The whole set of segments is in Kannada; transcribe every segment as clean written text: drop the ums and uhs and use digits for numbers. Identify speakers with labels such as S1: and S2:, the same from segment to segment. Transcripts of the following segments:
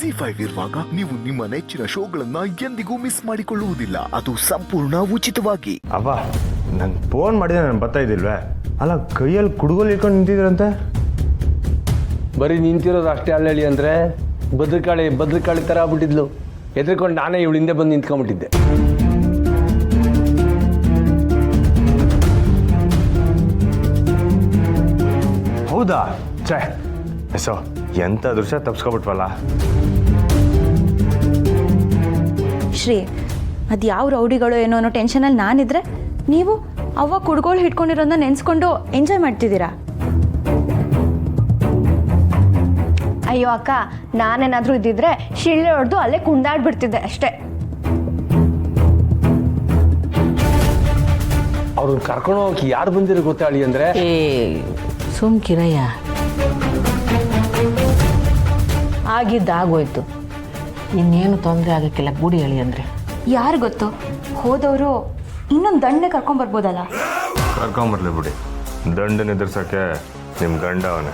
S1: ZEE5 ಇರುವಾಗ ನೀವು ನಿಮ್ಮ ನೆಚ್ಚಿನ ಶೋಗಳನ್ನ ಎಂದಿಗೂ ಮಿಸ್ ಮಾಡಿಕೊಳ್ಳುವುದಿಲ್ಲ. ಅದು ಸಂಪೂರ್ಣ ಉಚಿತವಾಗಿ.
S2: ಅವ್ವ ನಂಗೆ ಫೋನ್ ಮಾಡಿದ್ರೆ ನಾನು ಬರ್ತಾ ಇದ್ದಿಲ್ವೇ? ಅಲ್ಲ ಕೈಯಲ್ಲಿ ಕುಡುಗೋಲು ಇಟ್ಕೊಂಡು ನಿಂತಿದ್ರಂತೆ.
S3: ಬರೀ ನಿಂತಿರೋದು ಅಷ್ಟೇ ಅಲ್ಲಳಿ ಅಂದರೆ ಭದ್ರಕಾಳಿ ಥರ ಆಗ್ಬಿಟ್ಟಿದ್ಲು. ಎದ್ರಿಕೊಂಡು ನಾನೇ ಇವಳು ಹಿಂದೆ ಬಂದು ನಿಂತ್ಕೊಂಡ್ಬಿಟ್ಟಿದ್ದೆ.
S2: ಹೌದಾ? ಛೇ ಎಸೋ ಎಂಥ ದೃಶ್ಯ ತಪ್ಸ್ಕೊಬಿಟ್ವಲ್ಲ.
S4: ಶ್ರೀ, ಅದು ಯಾವ ರೌಡಿಗಳು ಏನೋ ಅನ್ನೋ ಟೆನ್ಷನಲ್ಲಿ ನಾನಿದ್ರೆ ನೀವು ಅವ್ವ ಕುಡ್ಗೋಳು ಹಿಡ್ಕೊಂಡಿರೋದನ್ನ ನೆನೆಸ್ಕೊಂಡು ಎಂಜಾಯ್ ಮಾಡ್ತಿದ್ದೀರಾ.
S5: ಅಯ್ಯೋ ಅಕ್ಕ, ನಾನೇನಾದರೂ ಇದ್ದಿದ್ರೆ ಶಿಳ್ಳೆ ಹೊಡೆದು ಅಲ್ಲೇ ಕುಂದಾಡ್ಬಿಡ್ತಿದ್ದೆ ಅಷ್ಟೇ.
S3: ಅವ್ರನ್ನ ಕರ್ಕೊಂಡು ಹೋಗಕ್ಕೆ ಯಾರು ಬಂದಿರೋ ಗೊತ್ತಾಳಿ ಅಂದರೆ
S6: ಸುಮ್ಕಿರಯ್ಯ, ಆಗಿದ್ದಾಗೋಯ್ತು, ಇನ್ನೇನು ತೊಂದರೆ ಆಗಕ್ಕಿಲ್ಲ. ಗುಡಿ ಹೇಳಿ ಅಂದರೆ
S4: ಯಾರು ಗೊತ್ತು, ಹೋದವರು ಇನ್ನೊಂದು ದಂಡೆ ಕರ್ಕೊಂಬರ್ಬೋದಲ್ಲ.
S2: ಕರ್ಕೊಂಬರ್ಲಿ ಬಿಡಿ, ದಂಡನ ಎದುರ್ಸೋಕ್ಕೆ ನಿಮ್ಮ ಗಂಡ ಅವನೇ.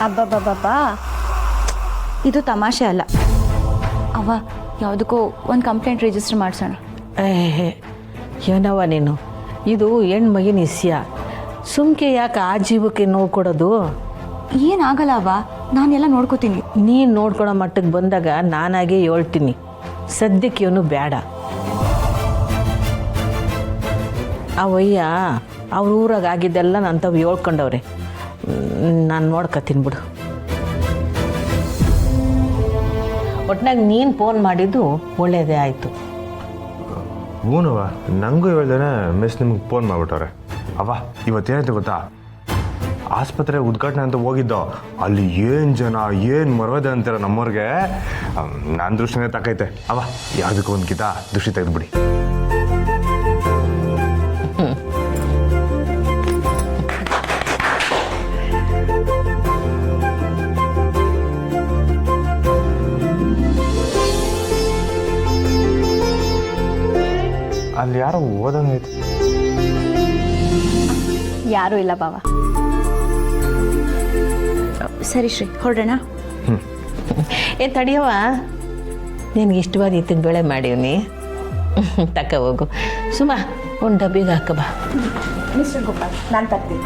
S5: ಅಬ್ಬಬ್ಬಬ್ಬಾ,
S4: ಇದು ತಮಾಷೆ ಅಲ್ಲ. ಅವ್ವ ಯಾವುದಕ್ಕೂ ಒಂದು ಕಂಪ್ಲೇಂಟ್ ರಿಜಿಸ್ಟರ್ ಮಾಡಿಸೋಣ.
S6: ಏನವ ನೀನು, ಇದು ಹೆಣ್ಮಗಿನ ಇಸ್ಯ. ಸುಮ್ಕೆ ಯಾಕೆ ಆ ಜೀವಕ್ಕೆ ನೋವು ಕೊಡೋದು?
S4: ಏನಾಗಲ್ಲ ಅವ್ವ, ನಾನೆಲ್ಲ ನೋಡ್ಕೋತೀನಿ.
S6: ನೀನು ನೋಡ್ಕೊಳೋ ಮಟ್ಟಕ್ಕೆ ಬಂದಾಗ ನಾನಾಗೇ ಹೇಳ್ತೀನಿ. ಸದ್ಯಕ್ಕೆ ಇವನು ಬೇಡ. ಅವಯ್ಯ ಅವ್ರ ಊರಾಗ ಆಗಿದ್ದೆಲ್ಲ ನಾನು ತಾವು ಹೇಳ್ಕೊಂಡವ್ರೆ. ನಾನು ನೋಡ್ಕೊತೀನಿ ಬಿಡು. ಒಟ್ನಾಗ ನೀನು ಫೋನ್ ಮಾಡಿದ್ದು ಒಳ್ಳೇದೇ ಆಯಿತು.
S2: ಹೂನವ, ನನಗೂ ಹೇಳ್ದೇನೆ ಮಿಸ್ ನಿಮ್ಗೆ ಫೋನ್ ಮಾಡಿಬಿಟ್ಟವ್ರೆ. ಅವ್ವ ಇವತ್ತೇನಾಯ್ತು ಗೊತ್ತಾ, ಆಸ್ಪತ್ರೆ ಉದ್ಘಾಟನೆ ಅಂತ ಹೋಗಿದ್ದೋ, ಅಲ್ಲಿ ಏನು ಜನ ಏನು ಮರವದೆ ಅಂತಾರೆ ನಮ್ಮವ್ರಿಗೆ. ನನ್ನ ದೃಷ್ಟಿನೇ ತಕ್ಕೈತೆ. ಅವ್ವ ಯಾವುದಕ್ಕೂ ಒಂದು ಕಿತ ದೃಷ್ಟಿ ತೆಗೆದುಬಿಡಿ. ಅಲ್ಲಿ ಯಾರೋ ಓದಂಗೈತೆ.
S5: ಯಾರೂ ಇಲ್ಲ ಬಾವ.
S4: ಸರಿ ಶ್ರೀ, ಹೊರಡೋಣ.
S6: ತಡಿಯವ, ನಿನಗೆ ಇಷ್ಟವಾದ ಇತ್ತಿನ ಬೇಳೆ ಮಾಡೀವ್ನಿ, ತಕ್ಕ ಹೋಗು. ಸುಮಾ ಒಂದು ಡಬ್ಬಿಗೆ ಹಾಕ ಬಾ.
S5: ಮಿಸ್ಟರ್ ಗೋಪಾಲ್, ನಾನು ತರ್ತೀನಿ.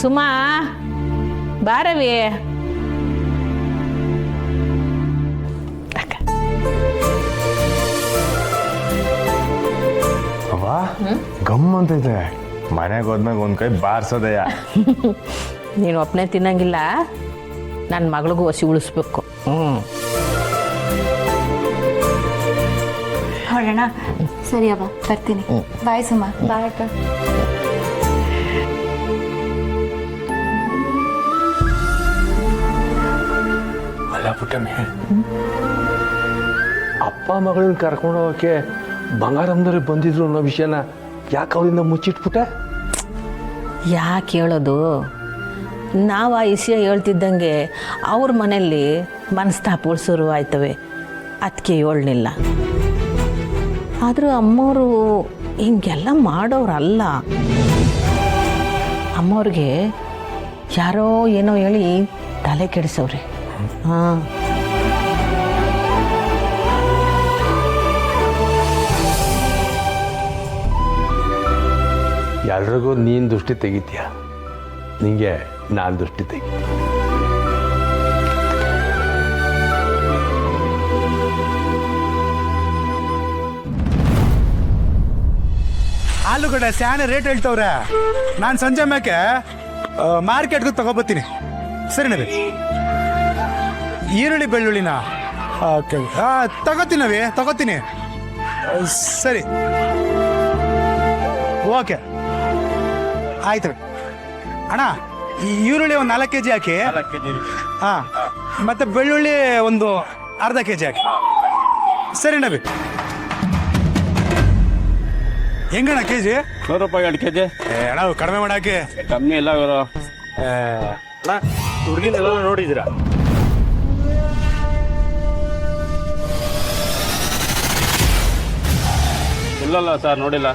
S6: ಸುಮಾ ಬಾರವಿ.
S2: ಅವ್ವ ಗಮ್ ಅಂತೈತೆ. ಮನೆಗೆ ಹೋದ್ಮ್ಯಾಗ ಒಂದು ಕೈ ಬಾರ್ಸೋದಯ್ಯ.
S6: ನೀನು ಒಪ್ಪನೆ ತಿನ್ನಂಗಿಲ್ಲ, ನನ್ನ ಮಗಳಿಗೂ ಹಸಿ ಉಳಿಸ್ಬೇಕು.
S4: ಹೊರಡೋಣ. ಸರಿ ಅವ್ವ, ಬರ್ತೀನಿ. ಬಾಯ್ ಸುಮಾ.
S5: ಬಾಯ್ ಅಕ್ಕ.
S3: ಅಲ್ಲ ಪುಟ್ಟಮ್ಮೆ, ಅಪ್ಪ ಮಗಳನ್ನ ಕರ್ಕೊಂಡು ಹೋಗೋಕ್ಕೆ ಬಂಗಾರಮ್ಮನವ್ರಿಗೆ ಬಂದಿದ್ರು ಅನ್ನೋ ವಿಷಯನ ಯಾಕೆ ಅವರಿಂದ ಮುಚ್ಚಿಟ್ಬಿಟ್ಟೆ?
S6: ಯಾಕೆ ಹೇಳೋದು? ನಾವು ಆ ವಿಷಯ ಹೇಳ್ತಿದ್ದಂಗೆ ಅವ್ರ ಮನೆಯಲ್ಲಿ ಮನಸ್ತಾಪಗಳು ಶುರುವಾಯ್ತವೆ. ಅದಕ್ಕೆ ಹೇಳಲಿಲ್ಲ. ಆದರೂ ಅಮ್ಮವರು ಹಿಂಗೆಲ್ಲ ಮಾಡೋರಲ್ಲ. ಅಮ್ಮವ್ರಿಗೆ ಯಾರೋ ಏನೋ ಹೇಳಿ ತಲೆ ಕೆಡಿಸವ್ರೆ. ಹಾಂ,
S3: ಎಲ್ರಿಗೂ ನೀನು ದೃಷ್ಟಿ ತೆಗಿತೀಯ, ನಿಂಗೆ ನಾನು ದೃಷ್ಟಿ ತೆಗಿತೀನಿ.
S7: ಆಲೂಗಡ್ಡೆ ಸ್ಯಾನೆ ರೇಟ್ ಹೇಳ್ತವ್ರೆ. ನಾನು ಸಂಜೆ ಮ್ಯಾಕೆ ಮಾರ್ಕೆಟ್ಗೂ ತಗೊಬತ್ತೀನಿ. ಸರಿನವಿ? ಈರುಳ್ಳಿ ಬೆಳ್ಳುಳ್ಳಿನ ಓಕೆ ತಗೋತೀನಿ. ಸರಿ, ಓಕೆ ಆಯ್ತು ಅಣ್ಣ. ಈರುಳ್ಳಿ ಒಂದು 4 kg ಹಾಕಿ. ಹಾಂ, ಮತ್ತು ಬೆಳ್ಳುಳ್ಳಿ ಒಂದು ಅರ್ಧ kg ಹಾಕಿ. ಸರಿ ನಬಿ. ಹೆಂಗಣ್ಣ kg?
S8: 100 ರೂಪಾಯಿ 2 kg.
S7: ಅಣ್ಣ ಕಡಿಮೆ ಮಾಡಾಕಿ.
S8: ಕಮ್ಮಿ ಇಲ್ಲ ಇವರು.
S7: ಹುಡುಗಿನೆಲ್ಲ ನೋಡಿದ್ದೀರಾ?
S8: ಇಲ್ಲಲ್ಲ ಸರ್ ನೋಡಿಲ್ಲ.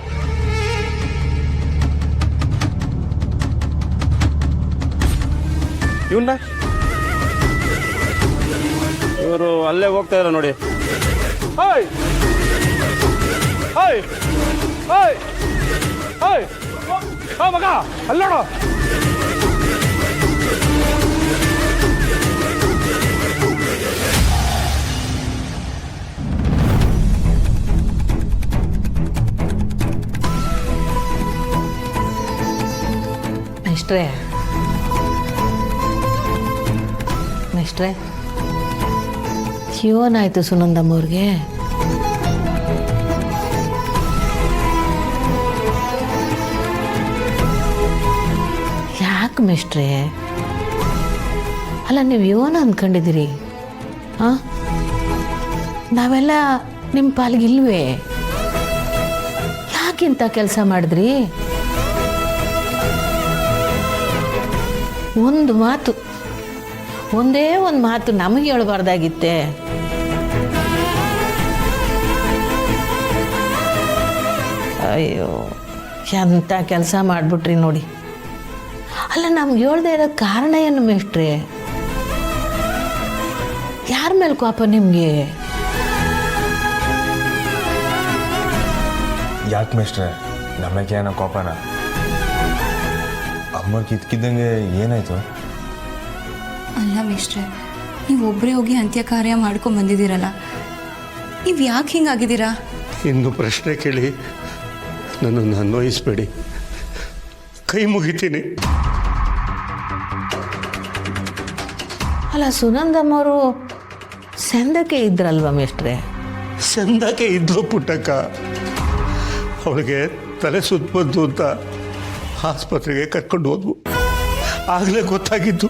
S3: ಇವನ್ನ
S8: ಇವರು ಅಲ್ಲೇ ಹೋಗ್ತಾ ಇದ್ದಾರೆ ನೋಡಿ.
S3: ಹಾಯ್ ಹಾಯ್ ಹಾಯ್ ಹಾಯ್ ಹಾ ಮಗ ಅಲ್ಲೋಡು.
S6: ಮಿಸ್ಟ್ರೇ ಮಿಸ್ಟ್ರೇ ಏನಾಯ್ತು ಸುನಂದಮ್ಮವ್ರಿಗೆ? ಯಾಕೆ ಮಿಸ್ಟ್ರೇ? ಅಲ್ಲ ನೀವು ಏನು ಅಂದ್ಕೊಂಡಿದ್ದೀರಿ? ಹಾಂ, ನಾವೆಲ್ಲ ನಿಮ್ಮ ಪಾಲ್ಗಿಲ್ವೇ? ಯಾಕಿಂತ ಕೆಲಸ ಮಾಡಿದ್ರಿ? ಒಂದು ಮಾತು, ಒಂದೇ ಒಂದು ಮಾತು ನಮಗೆ ಹೇಳ್ಬಾರ್ದಾಗಿತ್ತೆ. ಅಯ್ಯೋ, ಎಂಥ ಕೆಲಸ ಮಾಡಿಬಿಟ್ರಿ ನೋಡಿ. ಅಲ್ಲ, ನಮ್ಗೆ ಹೇಳ್ದೆ ಇರೋ ಕಾರಣ ಏನು ಮೇಷ್ಟ್ರೆ? ಯಾರ ಮೇಲೆ ಕೋಪ ನಿಮಗೆ?
S2: ಯಾಕೆ ಮೇಷ್ಟ್ರೆ, ನಮಗೆ ಏನೋ ಕೋಪನ? ಅಮ್ಮರ್ಗೆ ಇದ್ಕಿದ್ದಂಗೆ ಏನಾಯ್ತು?
S4: ಅಲ್ಲ ಮೇಷ್ಟ್ರೆ, ನೀವು ಒಬ್ಬರೇ ಹೋಗಿ ಅಂತ್ಯ ಕಾರ್ಯ ಮಾಡ್ಕೊಂಡು ಬಂದಿದ್ದೀರಲ್ಲ, ನೀವು ಯಾಕೆ ಹಿಂಗಾಗಿದ್ದೀರಾ?
S9: ಇನ್ನು ಪ್ರಶ್ನೆ ಕೇಳಿ ನನ್ನನ್ನು ಅನ್ವಯಿಸ್ಬೇಡಿ, ಕೈ ಮುಗಿತೀನಿ.
S6: ಅಲ್ಲ, ಸುನಂದಮ್ಮವರು ಸಂದಕ್ಕೆ ಇದ್ರಲ್ವ ಮೇಷ್ಟ್ರೆ?
S9: ಸಂದಕ್ಕೆ ಇದ್ಲು ಪುಟ್ಟಕ್ಕ. ಅವಳಿಗೆ ತಲೆ ಸುತ್ತ ಬಂತು ಅಂತ ಆಸ್ಪತ್ರೆಗೆ ಕರ್ಕೊಂಡು ಹೋದ್ವು. ಆಗಲೇ ಗೊತ್ತಾಗಿದ್ದು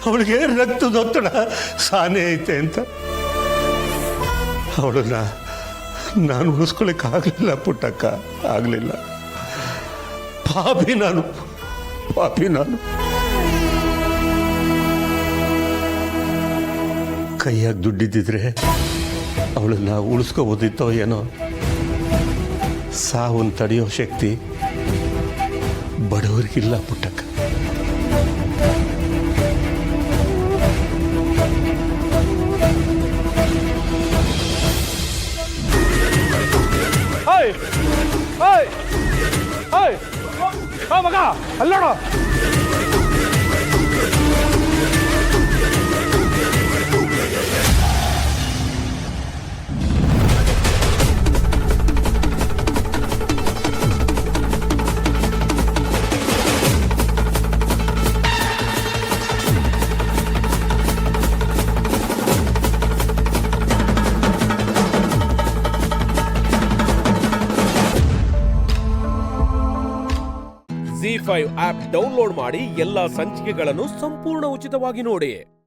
S9: ಅವಳಿಗೆ ರಕ್ತದೊತ್ತಡ ಸಾನೇ ಐತೆ ಅಂತ. ಅವಳನ್ನ ನಾನು ಉಳಿಸ್ಕೊಳ್ಳೋಕ್ಕಾಗಲಿಲ್ಲ ಪುಟ್ಟಕ್ಕ, ಆಗಲಿಲ್ಲ. ಪಾಪಿ ನಾನು, ಪಾಪಿ ನಾನು. ಕೈಯಾಗಿ ದುಡ್ಡಿದ್ದಿದ್ರೆ ಅವಳನ್ನ ಉಳಿಸ್ಕೋಬೋದಿತ್ತೋ ಏನೋ. ಸಾವನ್ನು ತಡೆಯೋ ಶಕ್ತಿ ಬಡವರಿಗಿಲ್ಲ ಪುಟ್ಟಕ್ಕ.
S3: ಹಾಯ್ ಹಾಯ್ ಹಾಯ್ ಹಾ ಮಗ ಅಲ್ಲೋಡು.
S10: ZEE5 ಆಪ್ ಡೌನ್ಲೋಡ್ ಮಾಡಿ ಎಲ್ಲಾ ಸಂಚಿಕೆಗಳನ್ನು ಸಂಪೂರ್ಣ ಉಚಿತವಾಗಿ ನೋಡಿ.